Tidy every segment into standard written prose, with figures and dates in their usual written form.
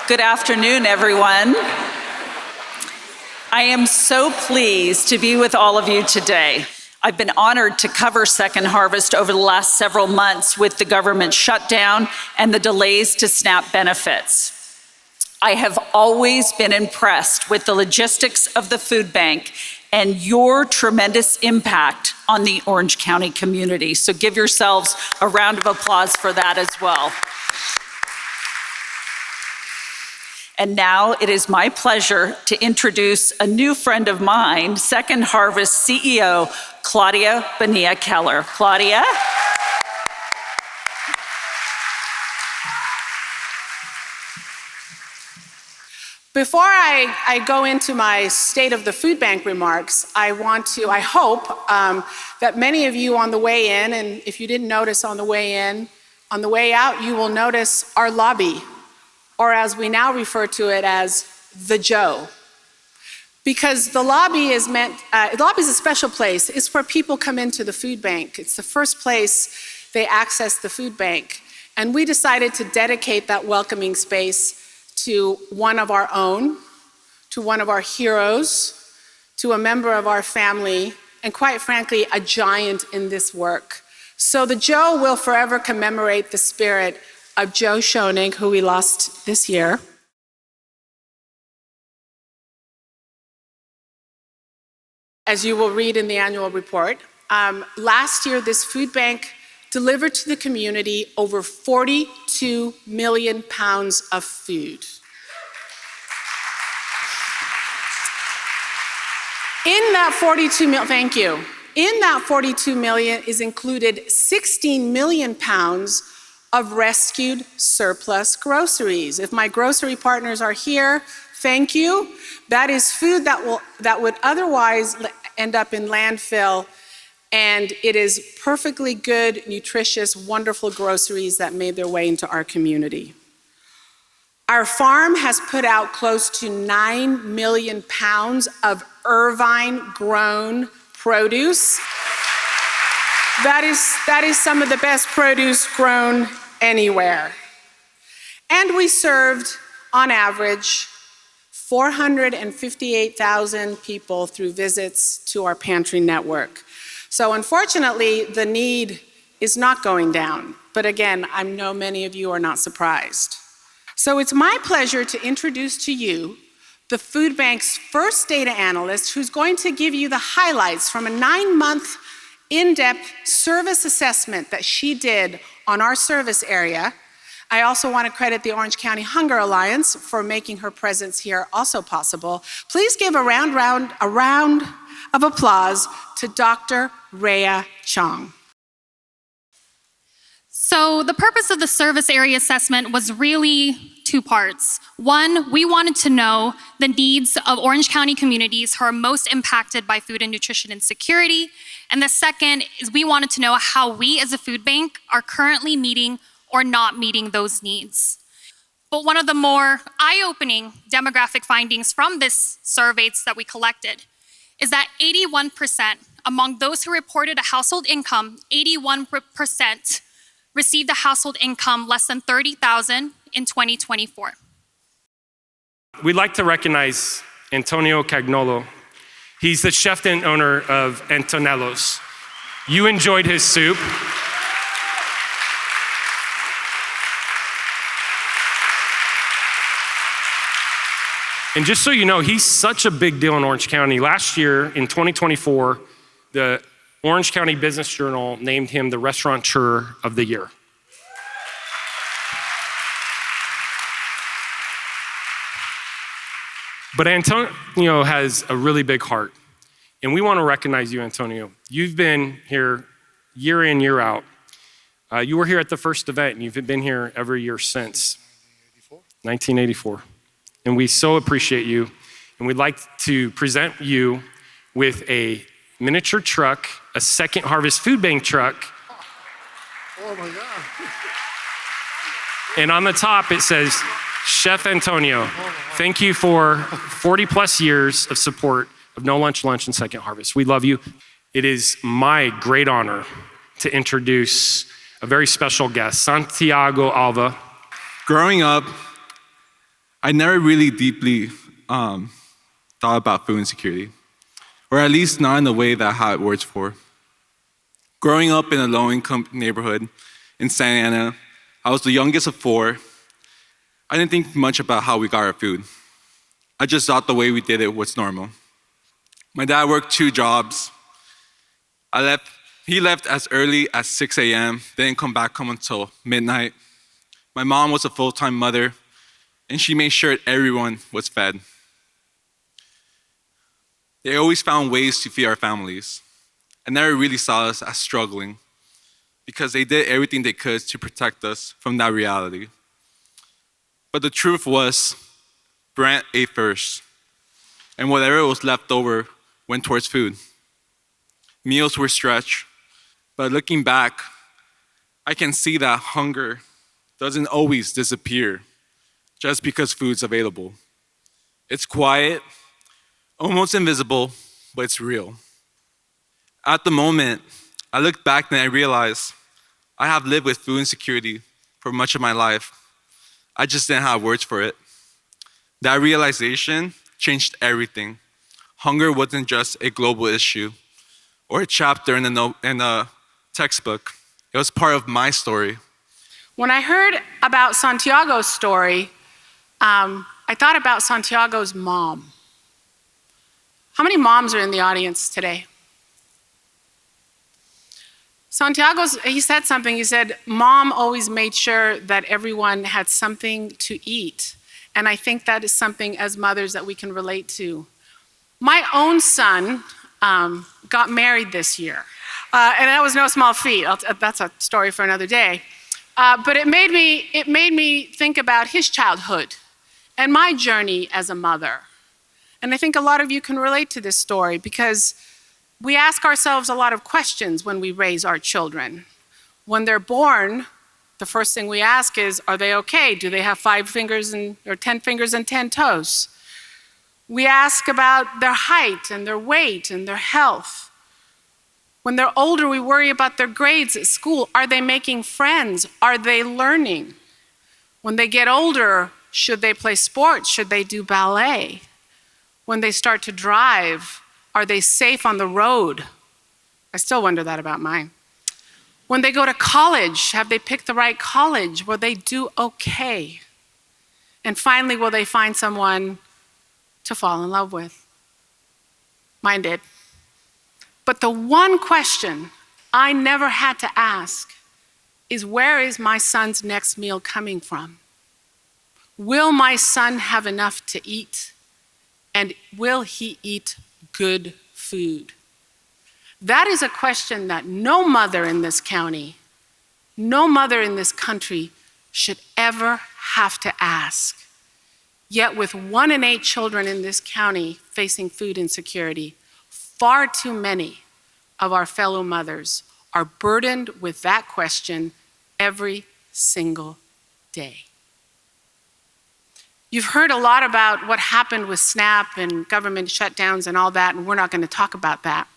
Good afternoon, everyone. I am so pleased to be with all of you today. I've been honored to cover Second Harvest over the last several months with the government shutdown and the delays to SNAP benefits. I have always been impressed with the logistics of the food bank and your tremendous impact on the Orange County community. So give yourselves a round of applause for that as well. And now it is my pleasure to introduce a new friend of mine, Second Harvest CEO, Claudia Bonilla-Keller. Claudia? Before I go into my State of the Food Bank remarks, I hope that many of you on the way in, and if you didn't notice on the way in, on the way out, you will notice our lobby, or as we now refer to it as the Joe. Because the lobby is a special place. It's where people come into the food bank. It's the first place they access the food bank. And we decided to dedicate that welcoming space to one of our own, to one of our heroes, to a member of our family, and quite frankly, a giant in this work. So the Joe will forever commemorate the spirit of Joe Schoeningh, who we lost this year. As you will read in the annual report, last year this food bank delivered to the community over 42 million pounds of food. In that 42 million, thank you. In that 42 million is included 16 million pounds of rescued surplus groceries. If my grocery partners are here, thank you. That is food that would otherwise end up in landfill, and it is perfectly good, nutritious, wonderful groceries that made their way into our community. Our farm has put out close to 9 million pounds of Irvine-grown produce. That is some of the best produce grown anywhere. And we served, on average, 458,000 people through visits to our pantry network. So unfortunately, the need is not going down. But again, I know many of you are not surprised. So it's my pleasure to introduce to you the food bank's first data analyst, who's going to give you the highlights from a 9-month in-depth service assessment that she did on our service area. I also want to credit the Orange County Hunger Alliance for making her presence here also possible. Please give a round of applause to Dr. Rhea Chong. So the purpose of the service area assessment was really 2 parts. One, we wanted to know the needs of Orange County communities who are most impacted by food and nutrition insecurity. And the second is we wanted to know how we as a food bank are currently meeting or not meeting those needs. But one of the more eye-opening demographic findings from this surveys that we collected is that 81% among those who reported a household income, 81% received a household income less than $30,000 in 2024. We'd like to recognize Antonio Cagnolo. He's the chef and owner of Antonello's. You enjoyed his soup. And just so you know, he's such a big deal in Orange County. Last year, in 2024, the Orange County Business Journal named him the Restaurateur of the Year. But Antonio has a really big heart, and we want to recognize you, Antonio. You've been here year in, year out. You were here at the first event, and you've been here every year since. 1984. And we so appreciate you, and we'd like to present you with a miniature truck, a Second Harvest Food Bank truck. Oh my God. And on the top it says, Chef Antonio, thank you for 40 plus years of support of No Lunch Lunch and Second Harvest. We love you. It is my great honor to introduce a very special guest, Santiago Alva. Growing up, I never really deeply thought about food insecurity, or at least not in the way that I had words for. Growing up in a low-income neighborhood in Santa Ana, I was the youngest of 4. I didn't think much about how we got our food. I just thought the way we did it was normal. My dad worked 2 jobs. He left as early as 6 a.m., didn't come back home until midnight. My mom was a full-time mother, and she made sure everyone was fed. They always found ways to feed our families and never really saw us as struggling because they did everything they could to protect us from that reality. But the truth was, Brent ate first, and whatever was left over went towards food. Meals were stretched, but looking back, I can see that hunger doesn't always disappear just because food's available. It's quiet, almost invisible, but it's real. At the moment, I look back and I realize I have lived with food insecurity for much of my life. I just didn't have words for it. That realization changed everything. Hunger wasn't just a global issue or a chapter in a textbook. It was part of my story. When I heard about Santiago's story, I thought about Santiago's mom. How many moms are in the audience today? He said something. He said, Mom always made sure that everyone had something to eat. And I think that is something as mothers that we can relate to. My own son got married this year. And that was no small feat. That's a story for another day. But it made me think about his childhood and my journey as a mother. And I think a lot of you can relate to this story because we ask ourselves a lot of questions when we raise our children. When they're born, the first thing we ask is, are they okay? Do they have 5 fingers or 10 fingers and 10 toes? We ask about their height and their weight and their health. When they're older, we worry about their grades at school. Are they making friends? Are they learning? When they get older, should they play sports? Should they do ballet? When they start to drive, are they safe on the road? I still wonder that about mine. When they go to college, have they picked the right college? Will they do okay? And finally, will they find someone to fall in love with? Mine did. But the one question I never had to ask is, where is my son's next meal coming from? Will my son have enough to eat? And will he eat good food? That is a question that no mother in this county, no mother in this country should ever have to ask. Yet with 1 in 8 children in this county facing food insecurity, far too many of our fellow mothers are burdened with that question every single day. You've heard a lot about what happened with SNAP and government shutdowns and all that, and we're not going to talk about that.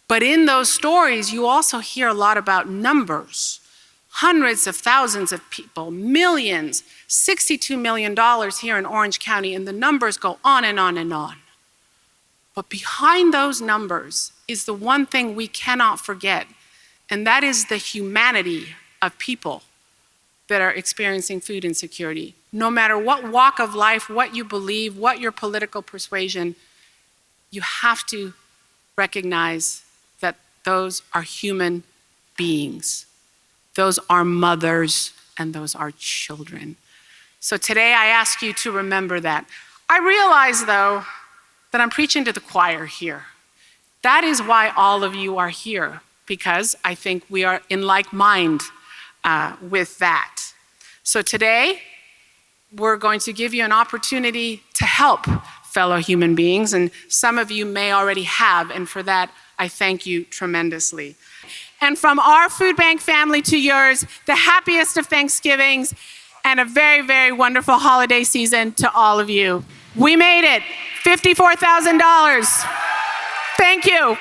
But in those stories, you also hear a lot about numbers. Hundreds of thousands of people, millions, $62 million here in Orange County, and the numbers go on and on and on. But behind those numbers is the one thing we cannot forget, and that is the humanity of people that are experiencing food insecurity. No matter what walk of life, what you believe, what your political persuasion, you have to recognize that those are human beings. Those are mothers and those are children. So today I ask you to remember that. I realize, though, that I'm preaching to the choir here. That is why all of you are here, because I think we are in like mind with that. So today, we're going to give you an opportunity to help fellow human beings, and some of you may already have, and for that, I thank you tremendously. And from our food bank family to yours, the happiest of Thanksgivings and a very, very wonderful holiday season to all of you. We made it, $54,000. Thank you.